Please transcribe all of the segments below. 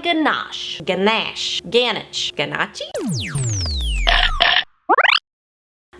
Ganache, Ganache.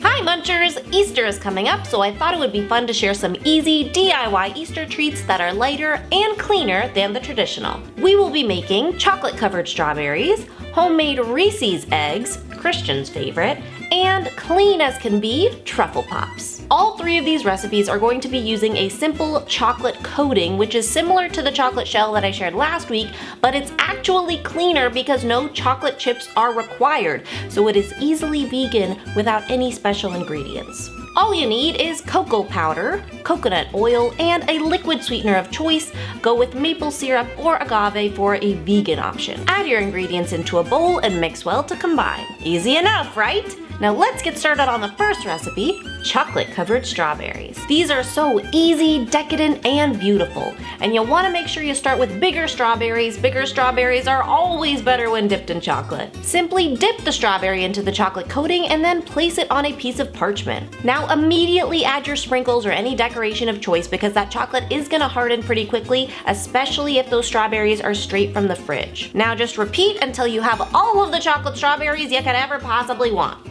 Hi Munchers! Easter is coming up, so I thought it would be fun to share some easy DIY Easter treats that are lighter and cleaner than the traditional. We will be making chocolate-covered strawberries, homemade Reese's eggs, Christian's favorite, and clean as can be, truffle pops. All three of these recipes are going to be using a simple chocolate coating, which is similar to the chocolate shell that I shared last week, but it's actually cleaner because no chocolate chips are required, so it is easily vegan without any special ingredients. All you need is cocoa powder, coconut oil, and a liquid sweetener of choice. Go with maple syrup or agave for a vegan option. Add your ingredients into a bowl and mix well to combine. Easy enough, right? Now let's get started on the first recipe, chocolate-covered strawberries. These are so easy, decadent, and beautiful. And you'll want to make sure you start with bigger strawberries. Bigger strawberries are always better when dipped in chocolate. Simply dip the strawberry into the chocolate coating and then place it on a piece of parchment. Now immediately add your sprinkles or any decoration of choice because that chocolate is going to harden pretty quickly, especially if those strawberries are straight from the fridge. Now just repeat until you have all of the chocolate strawberries you could ever possibly want.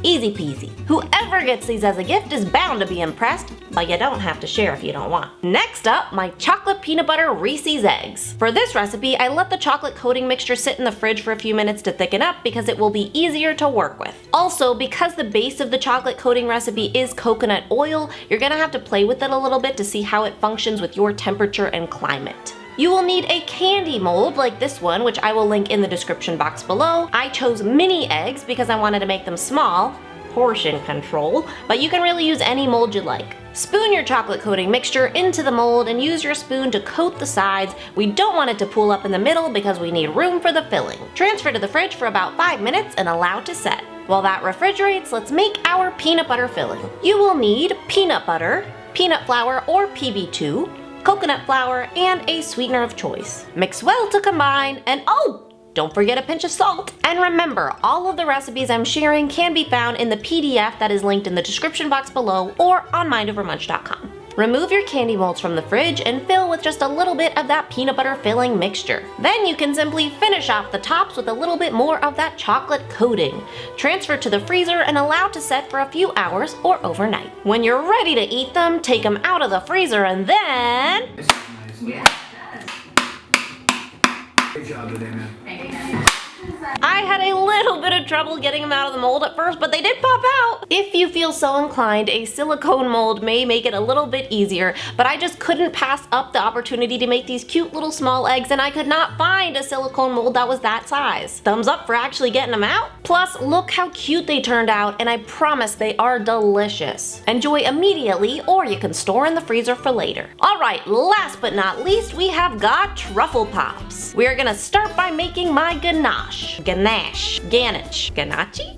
Easy peasy. Whoever gets these as a gift is bound to be impressed, but you don't have to share if you don't want. Next up, my chocolate peanut butter Reese's eggs. For this recipe, I let the chocolate coating mixture sit in the fridge for a few minutes to thicken up because it will be easier to work with. Also, because the base of the chocolate coating recipe is coconut oil, you're gonna have to play with it a little bit to see how it functions with your temperature and climate. You will need a candy mold like this one, which I will link in the description box below. I chose mini eggs because I wanted to make them small, portion control, but you can really use any mold you like. Spoon your chocolate coating mixture into the mold and use your spoon to coat the sides. We don't want it to pool up in the middle because we need room for the filling. Transfer to the fridge for about 5 minutes and allow to set. While that refrigerates, let's make our peanut butter filling. You will need peanut butter, peanut flour or PB2, coconut flour, and a sweetener of choice. Mix well to combine, and don't forget a pinch of salt. And remember, all of the recipes I'm sharing can be found in the PDF that is linked in the description box below or on mindovermunch.com. Remove your candy molds from the fridge and fill with just a little bit of that peanut butter filling mixture. Then you can simply finish off the tops with a little bit more of that chocolate coating. Transfer to the freezer and allow to set for a few hours or overnight. When you're ready to eat them, take them out of the freezer and then... Yeah. Good job today, man. I had a little bit of trouble getting them out of the mold at first, but they did pop out. If you feel so inclined, a silicone mold may make it a little bit easier, but I just couldn't pass up the opportunity to make these cute little small eggs, and I could not find a silicone mold that was that size. Thumbs up for actually getting them out. Plus, look how cute they turned out, and I promise they are delicious. Enjoy immediately, or you can store in the freezer for later. Alright, last but not least, we have got truffle pops. We are gonna start by making my ganache. Ganache.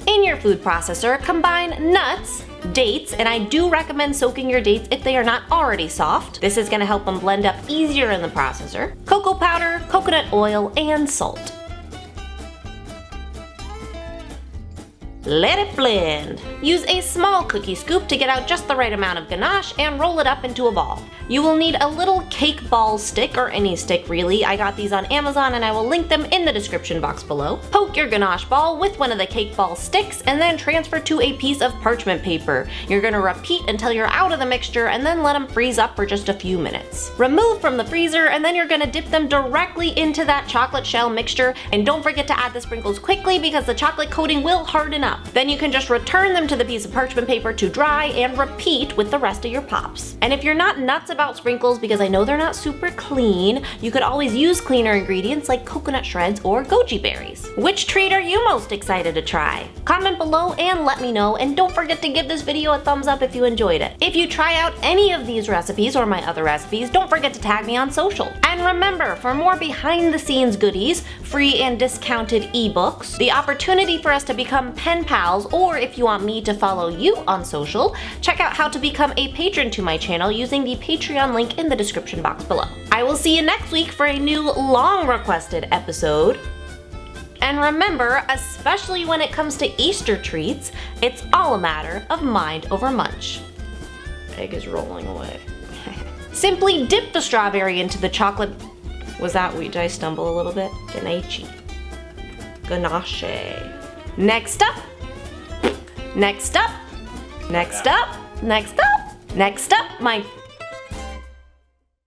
In your food processor, combine nuts, dates, and I do recommend soaking your dates if they are not already soft. This is going to help them blend up easier in the processor. Cocoa powder, coconut oil, and salt. Let it blend. Use a small cookie scoop to get out just the right amount of ganache and roll it up into a ball. You will need a little cake ball stick, or any stick really. I got these on Amazon and I will link them in the description box below. Poke your ganache ball with one of the cake ball sticks and then transfer to a piece of parchment paper. You're going to repeat until you're out of the mixture and then let them freeze up for just a few minutes. Remove from the freezer and then you're going to dip them directly into that chocolate shell mixture, and don't forget to add the sprinkles quickly because the chocolate coating will harden up. Then you can just return them to the piece of parchment paper to dry and repeat with the rest of your pops. And if you're not nuts about sprinkles, because I know they're not super clean, you could always use cleaner ingredients like coconut shreds or goji berries. Which treat are you most excited to try? Comment below and let me know, and don't forget to give this video a thumbs up if you enjoyed it. If you try out any of these recipes or my other recipes, don't forget to tag me on social. And remember, for more behind the scenes goodies, free and discounted ebooks, the opportunity for us to become pen pals, or if you want me to follow you on social, check out how to become a patron to my channel using the Patreon link in the description box below. I will see you next week for a new long requested episode. And remember, especially when it comes to Easter treats, it's all a matter of mind over munch. Egg is rolling away. Simply dip the strawberry into the chocolate Was that weird? Did I stumble a little bit? Ganache. Ganache. Next up. Next up. Next up. Next up. Next up. My